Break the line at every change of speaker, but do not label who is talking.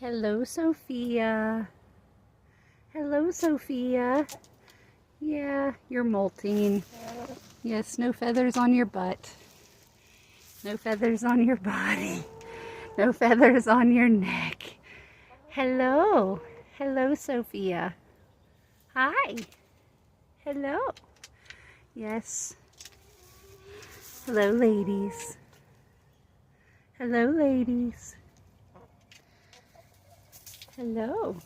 Hello, Sophia. Hello, Sophia. Yeah, you're molting. Yes, no feathers on your butt. No feathers on your body. No feathers on your neck. Hello. Hello, Sophia. Hi. Hello. Yes. Hello, ladies. Hello, ladies. Hello.